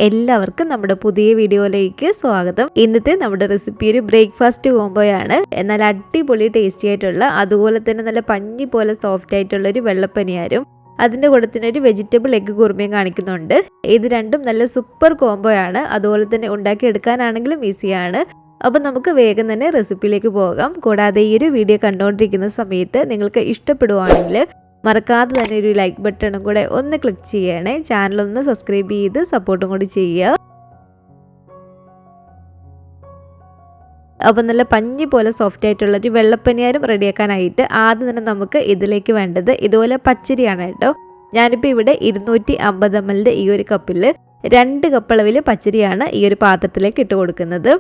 എല്ലാവർക്കും നമ്മുടെ പുതിയ വീഡിയോയിലേക്ക് സ്വാഗതം. ഇന്നത്തെ നമ്മുടെ റെസിപ്പി ഒരു ബ്രേക്ക്ഫാസ്റ്റ് കോംബോയാണ്. എന്നാൽ അടിപൊളി ടേസ്റ്റി ആയിട്ടുള്ള, അതുപോലെ തന്നെ നല്ല പഞ്ഞി പോലെ സോഫ്റ്റ് ആയിട്ടുള്ള ഒരു വെള്ളപ്പനിയാരും അതിൻ്റെ കൂടെ തന്നെ ഒരു വെജിറ്റബിൾ എഗ്ഗ് കുറുമയും കാണിക്കുന്നുണ്ട്. ഇത് രണ്ടും നല്ല സൂപ്പർ കോംബോയാണ്. അതുപോലെ തന്നെ ഉണ്ടാക്കിയെടുക്കാനാണെങ്കിലും ഈസിയാണ്. അപ്പം നമുക്ക് വേഗം തന്നെ റെസിപ്പിയിലേക്ക് പോകാം. കൂടാതെ ഈ ഒരു വീഡിയോ കണ്ടുകൊണ്ടിരിക്കുന്ന സമയത്ത് നിങ്ങൾക്ക് ഇഷ്ടപ്പെടുവാണെങ്കിൽ മറക്കാതെ തന്നെ ഒരു ലൈക്ക് ബട്ടണും കൂടെ ഒന്ന് ക്ലിക്ക് ചെയ്യണേ. ചാനലൊന്ന് സബ്സ്ക്രൈബ് ചെയ്ത് സപ്പോർട്ടും കൂടി ചെയ്യുക. അപ്പം നല്ല പഞ്ഞി പോലെ സോഫ്റ്റ് ആയിട്ടുള്ള ഒരു വെള്ളപ്പനിയാരും റെഡിയാക്കാനായിട്ട് ആദ്യം തന്നെ നമുക്ക് ഇതിലേക്ക് വേണ്ടത് ഇതുപോലെ പച്ചരിയാണ് കേട്ടോ. ഞാനിപ്പോൾ ഇവിടെ 250 ml ഈ ഒരു കപ്പിൽ 2 കപ്പ് അളവിൽ പച്ചരിയാണ് ഈ ഒരു പാത്രത്തിലേക്ക് ഇട്ട് കൊടുക്കുന്നത്.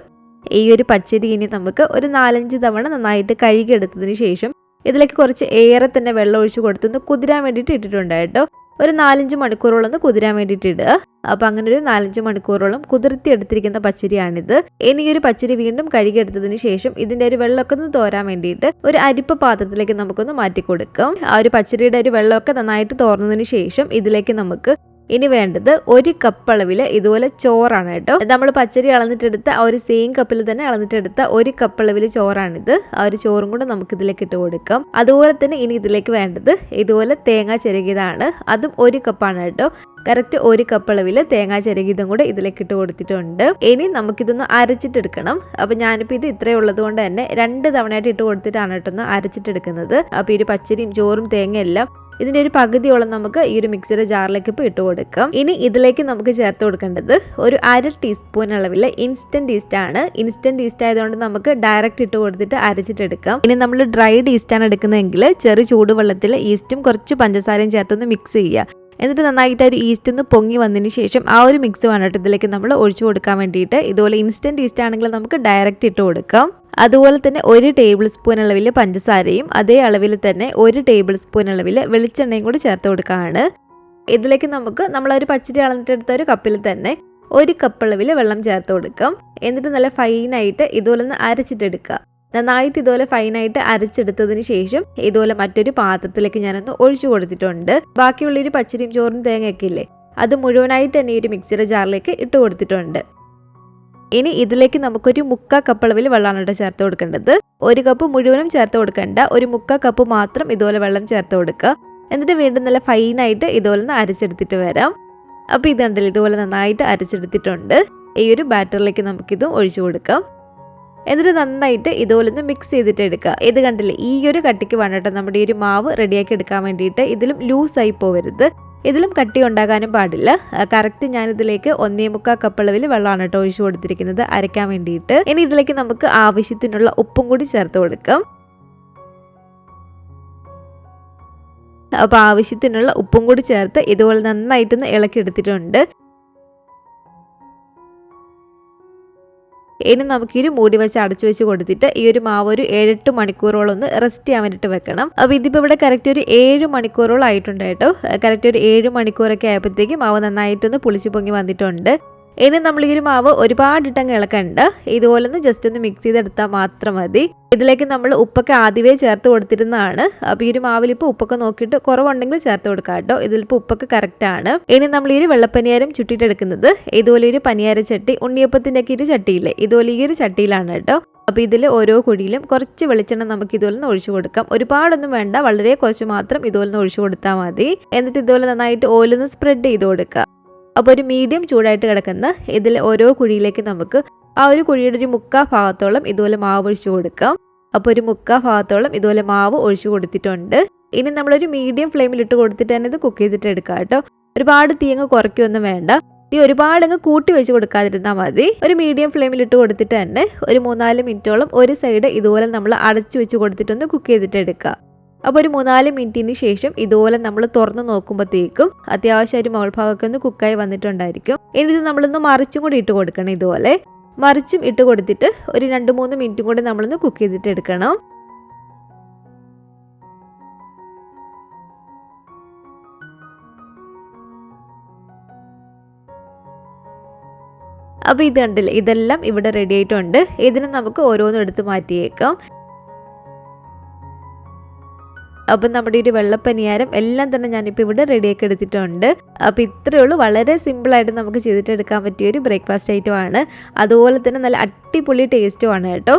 ഈ ഒരു പച്ചരി ഇനി നമുക്ക് ഒരു 4-5 തവണ നന്നായിട്ട് കഴുകിയെടുത്തതിന് ശേഷം ഇതിലേക്ക് കുറച്ച് ഏറെ തന്നെ വെള്ളം ഒഴിച്ച് കൊടുത്തൊന്ന് കുതിരാൻ വേണ്ടിയിട്ട് ഇട്ടിട്ടുണ്ട് കേട്ടോ. ഒരു 4-5 മണിക്കൂറോളം ഒന്ന് കുതിരാൻ വേണ്ടിയിട്ട് ഇടുക. അപ്പോൾ അങ്ങനെ ഒരു 4-5 മണിക്കൂറോളം കുതിർത്തി എടുത്തിരിക്കുന്ന പച്ചരിയാണിത്. ഇനി ഈ ഒരു പച്ചരി വീണ്ടും കഴുകിയെടുത്തതിന് ശേഷം ഇതിൻ്റെ ഒരു വെള്ളമൊക്കെ ഒന്ന് തോരാൻ വേണ്ടിയിട്ട് ഒരു അരിപ്പ പാത്രത്തിലേക്ക് നമുക്കൊന്ന് മാറ്റി കൊടുക്കാം. ആ ഒരു പച്ചരിയുടെ ഒരു വെള്ളമൊക്കെ നന്നായിട്ട് തോർന്നതിന് ശേഷം ഇതിലേക്ക് നമുക്ക് ഇനി വേണ്ടത് 1 കപ്പ് അളവിൽ ഇതുപോലെ ചോറാണ് കേട്ടോ. നമ്മൾ പച്ചരി അളന്നിട്ടെടുത്ത ആ ഒരു സെയിം കപ്പിൽ തന്നെ അളന്നിട്ടെടുത്ത 1 കപ്പ് അളവിൽ ചോറാണിത്. ആ ഒരു ചോറും കൂടെ നമുക്ക് ഇതിലേക്ക് ഇട്ട് കൊടുക്കാം. അതുപോലെ തന്നെ ഇനി ഇതിലേക്ക് വേണ്ടത് ഇതുപോലെ തേങ്ങ ചിരകിയതാണ്. അതും 1 കപ്പാണ് കേട്ടോ. കറക്റ്റ് 1 കപ്പ് അളവിൽ തേങ്ങ ചിരകിയതും കൂടെ ഇതിലേക്ക് ഇട്ട് കൊടുത്തിട്ടുണ്ട്. ഇനി നമുക്കിതൊന്ന് അരച്ചിട്ടെടുക്കണം. അപ്പം ഞാനിപ്പോൾ ഇത് ഇത്രയും ഉള്ളത് കൊണ്ട് തന്നെ 2 തവണയായിട്ട് ഇട്ട് കൊടുത്തിട്ടാണ് കേട്ടോ ഒന്ന് അരച്ചിട്ടെടുക്കുന്നത്. അപ്പോൾ ഈ ഒരു പച്ചരിയും ചോറും തേങ്ങയെല്ലാം ഇതിൻ്റെ ഒരു പകുതിയോളം നമുക്ക് ഈ ഒരു മിക്സിയുടെ ജാറിലേക്ക് ഇപ്പോൾ ഇട്ട് കൊടുക്കാം. ഇനി ഇതിലേക്ക് നമുക്ക് ചേർത്ത് കൊടുക്കേണ്ടത് ഒരു 1/2 ടീസ്പൂൺ അളവിൽ ഇൻസ്റ്റൻറ്റ് ഈസ്റ്റ് ആണ്. ഇൻസ്റ്റൻറ്റ് ഈസ്റ്റ് ആയതുകൊണ്ട് നമുക്ക് ഡയറക്റ്റ് ഇട്ട് കൊടുത്തിട്ട് അരച്ചിട്ടെടുക്കാം. ഇനി നമ്മൾ ഡ്രൈഡ് ഈസ്റ്റാണ് എടുക്കുന്നതെങ്കിൽ ചെറു ചൂടുവെള്ളത്തിൽ ഈസ്റ്റും കുറച്ച് പഞ്ചസാരയും ചേർത്തൊന്ന് മിക്സ് ചെയ്യുക. എന്നിട്ട് നന്നായിട്ട് ഒരു ഈസ്റ്റ് ഒന്ന് പൊങ്ങി വന്നതിന് ശേഷം ആ ഒരു മിക്സ് വേണം ഇതിലേക്ക് നമ്മൾ ഒഴിച്ചു കൊടുക്കാൻ വേണ്ടിയിട്ട്. ഇതുപോലെ ഇൻസ്റ്റൻറ്റ് ഈസ്റ്റ് ആണെങ്കിൽ നമുക്ക് ഡയറക്റ്റ് ഇട്ട് കൊടുക്കാം. അതുപോലെ തന്നെ 1 ടേബിൾ സ്പൂൺ അളവിൽ പഞ്ചസാരയും അതേ അളവിൽ തന്നെ 1 ടേബിൾ സ്പൂൺ അളവിൽ വെളിച്ചെണ്ണയും കൂടി ചേർത്ത് കൊടുക്കുകയാണ്. ഇതിലേക്ക് നമുക്ക് നമ്മളൊരു പച്ചരി അളന്നിട്ടെടുത്ത ഒരു കപ്പിൽ തന്നെ 1 കപ്പ് അളവിൽ വെള്ളം ചേർത്ത് കൊടുക്കാം. എന്നിട്ട് നല്ല ഫൈനായിട്ട് ഇതുപോലെ ഒന്ന് അരച്ചിട്ടെടുക്കുക. നന്നായിട്ട് ഇതുപോലെ ഫൈനായിട്ട് അരച്ചെടുത്തതിന് ശേഷം ഇതുപോലെ മറ്റൊരു പാത്രത്തിലേക്ക് ഞാനൊന്ന് ഒഴിച്ചു കൊടുത്തിട്ടുണ്ട്. ബാക്കിയുള്ളൊരു പച്ചരിയും ചോറും തേങ്ങയൊക്കെ ഇല്ലേ, അത് മുഴുവനായിട്ട് തന്നെ ഈ ഒരു മിക്സിയുടെ ജാറിലേക്ക് ഇട്ട് കൊടുത്തിട്ടുണ്ട്. ഇനി ഇതിലേക്ക് നമുക്കൊരു 1/4 കപ്പ് അളവിൽ വെള്ളമാണ് കേട്ടോ ചേർത്ത് കൊടുക്കേണ്ടത്. 1 കപ്പ് മുഴുവനും ചേർത്ത് കൊടുക്കേണ്ട, ഒരു 1/4 കപ്പ് മാത്രം ഇതുപോലെ വെള്ളം ചേർത്ത് കൊടുക്കുക. എന്നിട്ട് വീണ്ടും നല്ല ഫൈനായിട്ട് ഇതുപോലെ ഒന്ന് അരച്ചെടുത്തിട്ട് വരാം. അപ്പോൾ ഇതുണ്ടല്ലോ, ഇതുപോലെ നന്നായിട്ട് അരച്ചെടുത്തിട്ടുണ്ട്. ഈ ഒരു ബാറ്ററിലേക്ക് നമുക്കിതും ഒഴിച്ചു കൊടുക്കാം. എന്നിട്ട് നന്നായിട്ട് ഇതുപോലെ ഒന്ന് മിക്സ് ചെയ്തിട്ട് എടുക്കുക. ഇത് കണ്ടില്ലേ, ഈ ഒരു കട്ടിക്ക് വേണം കേട്ടോ നമ്മുടെ ഈ ഒരു മാവ് റെഡിയാക്കി എടുക്കാൻ വേണ്ടിയിട്ട്. ഇതിലും ലൂസായി പോവരുത്, ഇതിലും കട്ടി ഉണ്ടാകാനും പാടില്ല. കറക്റ്റ് ഞാനിതിലേക്ക് 1.25 കപ്പ് അളവിൽ വെള്ളമാണ് കേട്ടോ ഒഴിച്ചു കൊടുത്തിരിക്കുന്നത് അരയ്ക്കാൻ വേണ്ടിയിട്ട്. ഇനി ഇതിലേക്ക് നമുക്ക് ആവശ്യത്തിനുള്ള ഉപ്പും കൂടി ചേർത്ത് കൊടുക്കാം. അപ്പോൾ ആവശ്യത്തിനുള്ള ഉപ്പും കൂടി ചേർത്ത് ഇതുപോലെ നന്നായിട്ടൊന്ന് ഇളക്കി എടുത്തിട്ടുണ്ട്. ഇനി നമുക്കൊരു മൂടി വെച്ച് അടച്ചു വെച്ച് കൊടുത്തിട്ട് ഈ ഒരു മാവ് ഒരു 7-8 മണിക്കൂറോളം ഒന്ന് റെസ്റ്റ് ചെയ്യാൻ വേണ്ടിയിട്ട് വെക്കണം. അപ്പോൾ ഇതിപ്പോൾ ഇവിടെ കറക്റ്റ് ഒരു 7 മണിക്കൂറോളം ആയിട്ടുണ്ട് കേട്ടോ. കറക്റ്റ് ഒരു 7 മണിക്കൂറൊക്കെ ആയപ്പോഴത്തേക്കും മാവ് നന്നായിട്ടൊന്ന് പുളിച്ചു പൊങ്ങി വന്നിട്ടുണ്ട്. ഇനി നമ്മൾ ഈ ഒരു മാവ് ഒരുപാടിട്ടങ്ങ് ഇളക്കണ്ട, ഇതുപോലെ ഒന്ന് ജസ്റ്റ് ഒന്ന് മിക്സ് ചെയ്തെടുത്താൽ മാത്രം മതി. ഇതിലേക്ക് നമ്മൾ ഉപ്പൊക്കെ ആദ്യമേ ചേർത്ത് കൊടുത്തിരുന്നതാണ്. അപ്പോൾ ഈ ഒരു മാവിലിപ്പോൾ ഉപ്പൊക്കെ നോക്കിയിട്ട് കുറവുണ്ടെങ്കിൽ ചേർത്ത് കൊടുക്കാം കേട്ടോ. ഇതിലിപ്പോൾ ഉപ്പൊക്കെ കറക്റ്റാണ്. ഇനി നമ്മൾ ഈ ഒരു വെള്ളപ്പനിയാരം ചുട്ടിട്ടെടുക്കുന്നത് ഇതുപോലെ ഒരു പനിയാര ചട്ടി, ഉണ്ണിയപ്പത്തിൻ്റെ ഒക്കെ ഒരു ചട്ടിയില്ലേ, ഇതുപോലെ ഈ ഒരു ചട്ടിയിലാണ് കേട്ടോ. അപ്പോൾ ഇതിൽ ഓരോ കുഴിയിലും കുറച്ച് വെളിച്ചെണ്ണ നമുക്ക് ഇതുപോലെ ഒന്ന് ഒഴിച്ചു കൊടുക്കാം. ഒരുപാടൊന്നും വേണ്ട, വളരെ കുറച്ച് മാത്രം ഇതുപോലെ ഒന്ന് ഒഴിച്ചു കൊടുത്താൽ മതി. എന്നിട്ട് ഇതുപോലെ നന്നായിട്ട് ഓയിലൊന്ന് സ്പ്രെഡ് ചെയ്ത് കൊടുക്കുക. അപ്പോൾ ഒരു മീഡിയം ചൂടായിട്ട് കിടക്കുന്ന ഇതിൽ ഓരോ കുഴിയിലേക്ക് നമുക്ക് ആ ഒരു കുഴിയുടെ ഒരു 1/4 ഭാഗത്തോളം ഇതുപോലെ മാവ് ഒഴിച്ചു കൊടുക്കാം. അപ്പോൾ ഒരു 1/4 ഭാഗത്തോളം ഇതുപോലെ മാവ് ഒഴിച്ചു കൊടുത്തിട്ടുണ്ട്. ഇനി നമ്മളൊരു മീഡിയം ഫ്ലെയിമിൽ ഇട്ട് കൊടുത്തിട്ട് തന്നെ ഇത് കുക്ക് ചെയ്തിട്ട് എടുക്കാം കേട്ടോ. ഒരുപാട് തീ അങ്ങ് കുറയ്ക്കൊന്നും വേണ്ട, തീ ഒരുപാടങ്ങ് കൂട്ടി വെച്ച് കൊടുക്കാതിരുന്നാൽ മതി. ഒരു മീഡിയം ഫ്ലെയിമിൽ ഇട്ട് കൊടുത്തിട്ട് തന്നെ ഒരു 3-4 മിനിറ്റോളം ഒരു സൈഡ് ഇതുപോലെ നമ്മൾ അടച്ചു വെച്ച് കൊടുത്തിട്ടൊന്ന് കുക്ക് ചെയ്തിട്ട് എടുക്കുക. അപ്പോൾ ഒരു 3-4 മിനിറ്റിന് ശേഷം ഇതുപോലെ നമ്മൾ തുറന്ന് നോക്കുമ്പോഴത്തേക്കും അത്യാവശ്യം ഒരു മുകൾ ഭാഗമൊക്കെ ഒന്ന് കുക്കായി വന്നിട്ടുണ്ടായിരിക്കും. ഇനി ഇത് നമ്മളൊന്ന് മറിച്ചും കൂടി ഇട്ട് കൊടുക്കണം. ഇതുപോലെ മറിച്ചും ഇട്ട് കൊടുത്തിട്ട് ഒരു 2-3 മിനിറ്റും കൂടി നമ്മളൊന്ന് കുക്ക് ചെയ്തിട്ട് എടുക്കണം. അപ്പോൾ ഇത് കണ്ടില്ലേ, ഇതെല്ലാം ഇവിടെ റെഡി ആയിട്ടുണ്ട്. ഇതിന് നമുക്ക് ഓരോന്നും എടുത്ത് മാറ്റിയേക്കാം. അപ്പം നമ്മുടെ ഒരു വെള്ളപ്പനിയാരം എല്ലാം തന്നെ ഞാനിപ്പോൾ ഇവിടെ റെഡിയാക്കി എടുത്തിട്ടുണ്ട്. അപ്പോൾ ഇത്രയേ ഉള്ളൂ, വളരെ സിമ്പിളായിട്ട് നമുക്ക് ചെയ്തിട്ടെടുക്കാൻ പറ്റിയ ഒരു ബ്രേക്ക്ഫാസ്റ്റ് ഐറ്റമാണ്. അതുപോലെ തന്നെ നല്ല അടിപൊളി ടേസ്റ്റുമാണ് കേട്ടോ.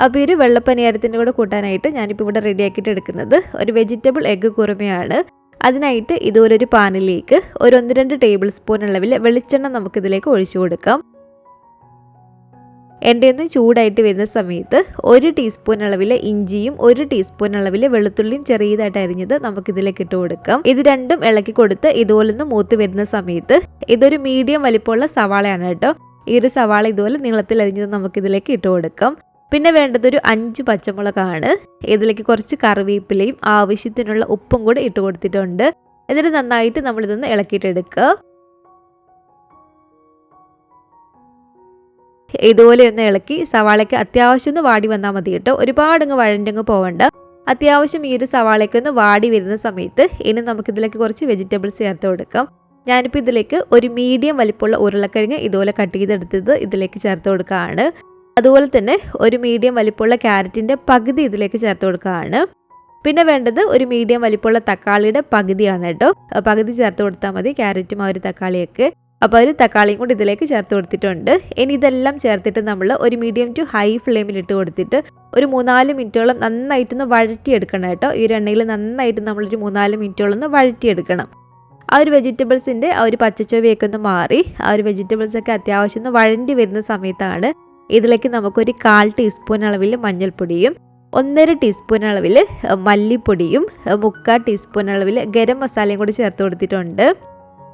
അപ്പോൾ ഈ ഒരു വെള്ളപ്പനിയാരത്തിൻ്റെ കൂടെ കൂട്ടാനായിട്ട് ഞാനിപ്പോൾ ഇവിടെ റെഡിയാക്കിയിട്ട് എടുക്കുന്നത് ഒരു വെജിറ്റബിൾ എഗ്ഗ് കുറുമയാണ്. അതിനായിട്ട് ഇതുപോലൊരു പാനിലേക്ക് ഒരു 1-2 ടേബിൾ സ്പൂൺ അളവിൽ വെളിച്ചെണ്ണ നമുക്കിതിലേക്ക് ഒഴിച്ചു കൊടുക്കാം. എണ്ണയൊന്ന് ചൂടായിട്ട് വരുന്ന സമയത്ത് 1 ടീസ്പൂൺ അളവിൽ ഇഞ്ചിയും 1 ടീസ്പൂൺ അളവിൽ വെളുത്തുള്ളിയും ചെറിയതായിട്ട് അരിഞ്ഞത് നമുക്കിതിലേക്ക് ഇട്ട് കൊടുക്കാം. ഇത് രണ്ടും ഇളക്കി കൊടുത്ത് ഇതുപോലൊന്ന് മൂത്ത് വരുന്ന സമയത്ത് ഇതൊരു മീഡിയം വലിപ്പമുള്ള സവാളയാണ് കേട്ടോ. ഈ ഒരു സവാള ഇതുപോലെ നീളത്തിൽ അരിഞ്ഞത് നമുക്കിതിലേക്ക് ഇട്ട് കൊടുക്കാം. പിന്നെ വേണ്ടതൊരു 5 പച്ചമുളകാണ്. ഇതിലേക്ക് കുറച്ച് കറിവേപ്പിലയും ആവശ്യത്തിനുള്ള ഉപ്പും കൂടെ ഇട്ട് കൊടുത്തിട്ടുണ്ട്. എന്നിട്ട് നന്നായിട്ട് നമ്മളിതൊന്ന് ഇളക്കിയിട്ടെടുക്കുക. ഇതുപോലെ ഒന്ന് ഇളക്കി സവാളയ്ക്ക് അത്യാവശ്യം ഒന്ന് വാടി വന്നാൽ മതി കേട്ടോ. ഒരുപാടങ്ങ് വഴണ്ടങ്ങ് പോവണ്ട. അത്യാവശ്യം ഈ ഒരു സവാളയ്ക്ക് ഒന്ന് വാടി വരുന്ന സമയത്ത് ഇനി നമുക്കിതിലേക്ക് കുറച്ച് വെജിറ്റബിൾസ് ചേർത്ത് കൊടുക്കാം. ഞാനിപ്പോൾ ഇതിലേക്ക് ഒരു മീഡിയം വലിപ്പമുള്ള ഉരുളക്കിഴങ്ങ് ഇതുപോലെ കട്ട് ചെയ്തെടുത്തത് ഇതിലേക്ക് ചേർത്ത് കൊടുക്കുകയാണ്. അതുപോലെ തന്നെ ഒരു മീഡിയം വലിപ്പമുള്ള ക്യാരറ്റിൻ്റെ പകുതി ഇതിലേക്ക് ചേർത്ത് കൊടുക്കുകയാണ്. പിന്നെ വേണ്ടത് ഒരു മീഡിയം വലിപ്പമുള്ള തക്കാളിയുടെ പകുതിയാണ് കേട്ടോ. പകുതി ചേർത്ത് കൊടുത്താൽ മതി, ക്യാരറ്റും ആ ഒരു തക്കാളിയൊക്കെ. അപ്പോൾ ഒരു തക്കാളിയും കൂടി ഇതിലേക്ക് ചേർത്ത് കൊടുത്തിട്ടുണ്ട്. ഇനി ഇതെല്ലാം ചേർത്തിട്ട് നമ്മൾ ഒരു മീഡിയം ടു ഹൈ ഫ്ലെയിമിൽ ഇട്ട് കൊടുത്തിട്ട് ഒരു 3-4 മിനിറ്റോളം നന്നായിട്ടൊന്ന് വഴറ്റിയെടുക്കണം കേട്ടോ. ഈ ഒരു എണ്ണയിൽ നന്നായിട്ട് നമ്മളൊരു 3-4 മിനിറ്റോളം ഒന്ന് വഴറ്റിയെടുക്കണം. ആ ഒരു വെജിറ്റബിൾസിൻ്റെ ആ ഒരു പച്ചച്ചൊവയൊക്കെ ഒന്ന് മാറി ആ ഒരു വെജിറ്റബിൾസൊക്കെ അത്യാവശ്യം ഒന്ന് വഴണ്ടി വരുന്ന സമയത്താണ് ഇതിലേക്ക് നമുക്കൊരു 1/4 ടീസ്പൂൺ അളവിൽ മഞ്ഞൾപ്പൊടിയും 1.5 ടീസ്പൂൺ അളവിൽ മല്ലിപ്പൊടിയും 3/4 ടീസ്പൂൺ അളവിൽ ഗരം മസാലയും കൂടി ചേർത്ത് കൊടുത്തിട്ടുണ്ട്.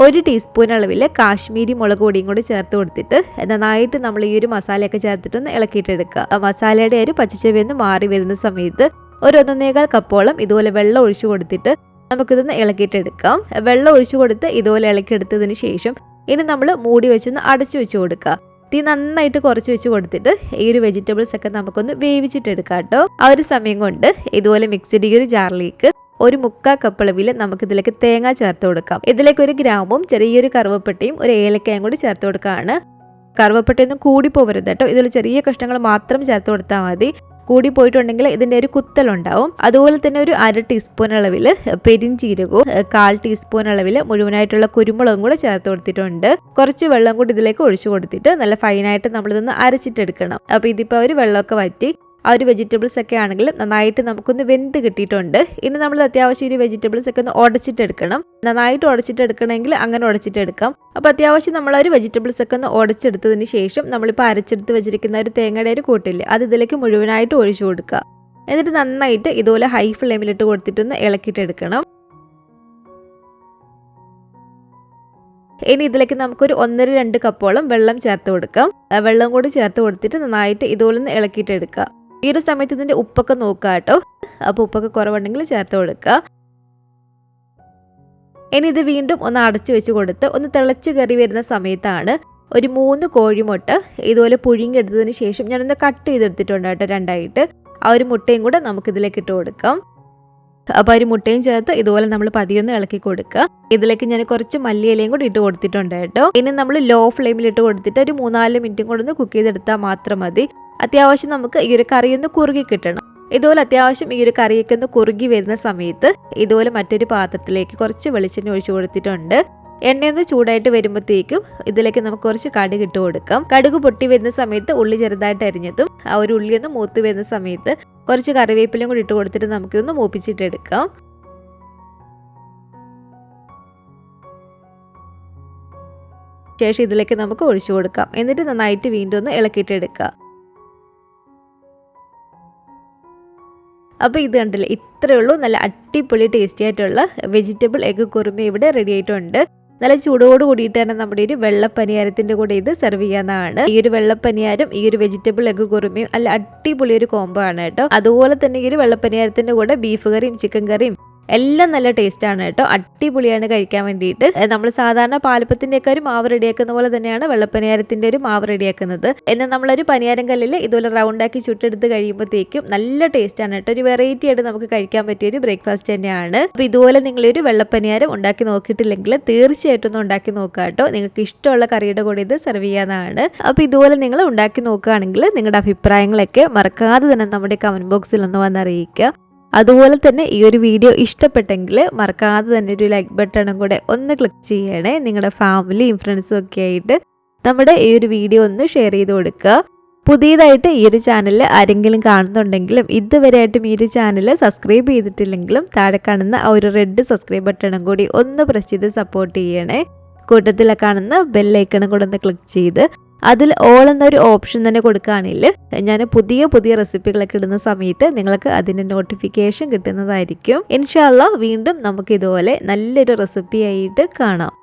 1 ടീസ്പൂൺ അളവിൽ കാശ്മീരി മുളക് പൊടിയും കൂടി ചേർത്ത് കൊടുത്തിട്ട് നന്നായിട്ട് നമ്മൾ ഈ ഒരു മസാലയൊക്കെ ചേർത്തിട്ടൊന്ന് ഇളക്കിയിട്ടെടുക്കുക. മസാലയുടെ ഒരു പച്ചച്ചൊവയൊന്ന് മാറി വരുന്ന സമയത്ത് ഒരു 1.25 കപ്പോളം ഇതുപോലെ വെള്ളം ഒഴിച്ചു കൊടുത്തിട്ട് നമുക്കിതൊന്ന് ഇളക്കിയിട്ടെടുക്കാം. വെള്ളം ഒഴിച്ചു കൊടുത്ത് ഇതുപോലെ ഇളക്കിയെടുത്തതിന് ശേഷം ഇനി നമ്മൾ മൂടി വെച്ചൊന്ന് അടച്ചു വെച്ച് കൊടുക്കുക. തീ നന്നായിട്ട് കുറച്ച് വെച്ച് കൊടുത്തിട്ട് ഈ ഒരു വെജിറ്റബിൾസ് ഒക്കെ നമുക്കൊന്ന് വേവിച്ചിട്ടെടുക്കാം കേട്ടോ. ആ ഒരു സമയം കൊണ്ട് ഇതുപോലെ മിക്സിഡ് ഈ ഒരു ജാറിലേക്ക് ഒരു 3/4 കപ്പ് അളവിൽ നമുക്കിതിലേക്ക് തേങ്ങ ചേർത്ത് കൊടുക്കാം. ഇതിലേക്ക് 1 ഗ്രാമ്പും ചെറിയൊരു കറുവപ്പട്ടയും ഒരു ഏലക്കയും കൂടി ചേർത്ത് കൊടുക്കുകയാണ്. കറുവപ്പട്ടയൊന്നും കൂടി പോകരുത് കേട്ടോ. ഇതിൽ ചെറിയ കഷ്ണങ്ങൾ മാത്രം ചേർത്ത് കൊടുത്താൽ മതി. കൂടി പോയിട്ടുണ്ടെങ്കിൽ ഇതിൻ്റെ ഒരു കുത്തലുണ്ടാവും. അതുപോലെ തന്നെ ഒരു 1/2 ടീസ്പൂൺ അളവിൽ പെരിഞ്ചീരകവും 1/4 ടീസ്പൂൺ അളവിൽ മുഴുവനായിട്ടുള്ള കുരുമുളകും കൂടെ ചേർത്ത് കൊടുത്തിട്ടുണ്ട്. കുറച്ച് വെള്ളം കൂടി ഇതിലേക്ക് ഒഴിച്ചു കൊടുത്തിട്ട് നല്ല ഫൈനായിട്ട് നമ്മളിതൊന്ന് അരച്ചിട്ടെടുക്കണം. അപ്പോൾ ഇതിപ്പോൾ ഒരു വെള്ളമൊക്കെ വറ്റി ആ ഒരു വെജിറ്റബിൾസ് ഒക്കെ ആണെങ്കിലും നന്നായിട്ട് നമുക്കൊന്ന് വെന്ത് കിട്ടിയിട്ടുണ്ട്. ഇനി നമ്മൾ അത്യാവശ്യം ഒരു വെജിറ്റബിൾസ് ഒക്കെ ഒന്ന് ഉടച്ചിട്ടെടുക്കണം. നന്നായിട്ട് ഉടച്ചിട്ടെടുക്കണമെങ്കിൽ അങ്ങനെ ഉടച്ചിട്ടെടുക്കാം. അപ്പോൾ അത്യാവശ്യം നമ്മൾ ഒരു വെജിറ്റബിൾസ് ഒക്കെ ഒന്ന് ഉടച്ചെടുത്തതിന് ശേഷം നമ്മളിപ്പോൾ അരച്ചെടുത്ത് വെച്ചിരിക്കുന്ന ഒരു തേങ്ങയുടെ ഒരു കൂട്ടില്ലേ അത് ഇതിലേക്ക് മുഴുവനായിട്ട് ഒഴിച്ചു കൊടുക്കുക. എന്നിട്ട് നന്നായിട്ട് ഇതുപോലെ ഹൈ ഫ്ലെയിമിലിട്ട് കൊടുത്തിട്ടൊന്ന് ഇളക്കിയിട്ടെടുക്കണം. ഇനി ഇതിലേക്ക് നമുക്കൊരു 1.5-2 കപ്പോളം വെള്ളം ചേർത്ത് കൊടുക്കാം. വെള്ളം കൂടി ചേർത്ത് കൊടുത്തിട്ട് നന്നായിട്ട് ഇതുപോലെ ഒന്ന് ഇളക്കിയിട്ടെടുക്കുക. ഈ ഒരു സമയത്ത് ഇതിൻ്റെ ഉപ്പൊക്കെ നോക്കുക കേട്ടോ. അപ്പോൾ ഉപ്പൊക്കെ കുറവുണ്ടെങ്കിൽ ചേർത്ത് കൊടുക്കുക. ഇനി ഇത് വീണ്ടും ഒന്ന് അടച്ചു വെച്ച് കൊടുത്ത് ഒന്ന് തിളച്ച് കയറി വരുന്ന സമയത്താണ് ഒരു 3 കോഴിമുട്ട ഇതുപോലെ പുഴുങ്ങിയെടുത്തതിന് ശേഷം ഞാനൊന്ന് കട്ട് ചെയ്തെടുത്തിട്ടുണ്ട് കേട്ടോ 2ആയിട്ട്. ആ ഒരു മുട്ടയും കൂടെ നമുക്കിതിലേക്ക് ഇട്ട് കൊടുക്കാം. അപ്പോൾ ഒരു മുട്ടയും ചേർത്ത് ഇതുപോലെ നമ്മൾ പതിയൊന്ന് ഇളക്കി കൊടുക്കുക. ഇതിലേക്ക് ഞാൻ കുറച്ച് മല്ലിയിലയും കൂടി ഇട്ട് കൊടുത്തിട്ടുണ്ട് കേട്ടോ. ഇനി നമ്മൾ ലോ ഫ്ലെയിമിൽ ഇട്ട് കൊടുത്തിട്ട് ഒരു 3-4 മിനിറ്റും കൂടെ ഒന്ന് കുക്ക് ചെയ്തെടുത്താൽ മാത്രം മതി. അത്യാവശ്യം നമുക്ക് ഈ ഒരു കറിയൊന്ന് കുറുകി കിട്ടണം. ഇതുപോലെ അത്യാവശ്യം ഈ ഒരു കറിയൊക്കെ ഒന്ന് കുറുകി വരുന്ന സമയത്ത് ഇതുപോലെ മറ്റൊരു പാത്രത്തിലേക്ക് കുറച്ച് വെളിച്ചെണ്ണ ഒഴിച്ചു കൊടുത്തിട്ടുണ്ട്. എണ്ണയൊന്ന് ചൂടായിട്ട് വരുമ്പോഴത്തേക്കും ഇതിലേക്ക് നമുക്ക് കുറച്ച് കടുക് ഇട്ട് കൊടുക്കാം. കടുക് പൊട്ടി വരുന്ന സമയത്ത് ഉള്ളി ചെറുതായിട്ട് അരിഞ്ഞതും ആ ഒരു ഉള്ളി ഒന്ന് മൂത്ത് വരുന്ന സമയത്ത് കുറച്ച് കറിവേപ്പിലയും കൂടി ഇട്ട് കൊടുത്തിട്ട് നമുക്കൊന്ന് മൂപ്പിച്ചിട്ടെടുക്കാം. ശേഷം ഇതിലേക്ക് നമുക്ക് ഒഴിച്ചു കൊടുക്കാം. എന്നിട്ട് നന്നായിട്ട് വീണ്ടും ഒന്ന് ഇളക്കിയിട്ടെടുക്കാം. അപ്പോൾ ഇത് കണ്ടില്ലേ, ഇത്രയേ ഉള്ളൂ. നല്ല അടിപൊളി ടേസ്റ്റി ആയിട്ടുള്ള വെജിറ്റബിൾ എഗ്ഗ് കുറുമ ഇവിടെ റെഡി ആയിട്ടുണ്ട്. നല്ല ചൂടോട് കൂടിയിട്ട് തന്നെ നമ്മുടെ ഒരു വെള്ളപ്പനിയാരത്തിൻ്റെ കൂടെ ഇത് സെർവ് ചെയ്യാവുന്നതാണ്. ഈ ഒരു വെള്ളപ്പനിയാരം ഈ ഒരു വെജിറ്റബിൾ എഗ്ഗ് കുറുമയും നല്ല അടിപൊളി ഒരു കോംബോ ആണ് കേട്ടോ. അതുപോലെ തന്നെ ഈ ഒരു വെള്ളപ്പനിയാരത്തിൻ്റെ കൂടെ ബീഫ് കറിയും ചിക്കൻ കറിയും എല്ലാം നല്ല ടേസ്റ്റാണ് കേട്ടോ. അടിപൊളിയാണ് കഴിക്കാൻ വേണ്ടിയിട്ട്. നമ്മൾ സാധാരണ പാലപ്പത്തിൻ്റെയൊക്കെ ഒരു മാവ് റെഡിയാക്കുന്ന പോലെ തന്നെയാണ് വെള്ളപ്പനിയാരത്തിൻ്റെ ഒരു മാവ് റെഡിയാക്കുന്നത്. എന്നാൽ നമ്മളൊരു പനിയാരം കല്ലിൽ ഇതുപോലെ റൗണ്ടാക്കി ചുട്ടെടുത്ത് കഴിയുമ്പോഴത്തേക്കും നല്ല ടേസ്റ്റാണ് കേട്ടോ. ഒരു വെറൈറ്റി ആയിട്ട് നമുക്ക് കഴിക്കാൻ പറ്റിയ ഒരു ബ്രേക്ക്ഫാസ്റ്റ് തന്നെയാണ്. അപ്പോൾ ഇതുപോലെ നിങ്ങളൊരു വെള്ളപ്പനിയാരം ഉണ്ടാക്കി നോക്കിയിട്ടില്ലെങ്കിൽ തീർച്ചയായിട്ടും ഒന്ന് ഉണ്ടാക്കി നോക്കുക കേട്ടോ. നിങ്ങൾക്ക് ഇഷ്ടമുള്ള കറിയുടെ കൂടെ ഇത് സെർവ് ചെയ്യാവുന്നതാണ്. അപ്പോൾ ഇതുപോലെ നിങ്ങൾ ഉണ്ടാക്കി നോക്കുകയാണെങ്കിൽ നിങ്ങളുടെ അഭിപ്രായങ്ങളൊക്കെ മറക്കാതെ തന്നെ നമ്മുടെ കമൻറ്റ് ബോക്സിൽ ഒന്ന് വന്നറിയിക്കുക. അതുപോലെ തന്നെ ഈ ഒരു വീഡിയോ ഇഷ്ടപ്പെട്ടെങ്കിൽ മറക്കാതെ തന്നെ ഒരു ലൈക്ക് ബട്ടണും കൂടെ ഒന്ന് ക്ലിക്ക് ചെയ്യണേ. നിങ്ങളുടെ ഫാമിലിയും ഫ്രണ്ട്സും ഒക്കെ ആയിട്ട് നമ്മുടെ ഈ ഒരു വീഡിയോ ഒന്ന് ഷെയർ ചെയ്ത് കൊടുക്കുക. പുതിയതായിട്ട് ഈ ഒരു ചാനൽ ആരെങ്കിലും കാണുന്നുണ്ടെങ്കിലും ഇതുവരെയായിട്ടും ഈ ഒരു ചാനൽ സബ്സ്ക്രൈബ് ചെയ്തിട്ടില്ലെങ്കിലും താഴെ കാണുന്ന ആ ഒരു റെഡ് സബ്സ്ക്രൈബ് ബട്ടണും കൂടി ഒന്ന് പ്രസ് ചെയ്ത് സപ്പോർട്ട് ചെയ്യണേ. കൂട്ടത്തിൽ കാണുന്ന ബെല്ലൈക്കണും കൂടെ ഒന്ന് ക്ലിക്ക് ചെയ്ത് അതിൽ ഓൾ എന്നൊരു ഓപ്ഷൻ തന്നെ കൊടുക്കുകയാണെങ്കിൽ ഞാൻ പുതിയ റെസിപ്പികളൊക്കെ ഇടുന്ന സമയത്ത് നിങ്ങൾക്ക് അതിൻ്റെ നോട്ടിഫിക്കേഷൻ കിട്ടുന്നതായിരിക്കും. ഇൻഷാ അല്ലാഹ് വീണ്ടും നമുക്ക് ഇതുപോലെ നല്ലൊരു റെസിപ്പി ആയിട്ട് കാണാം.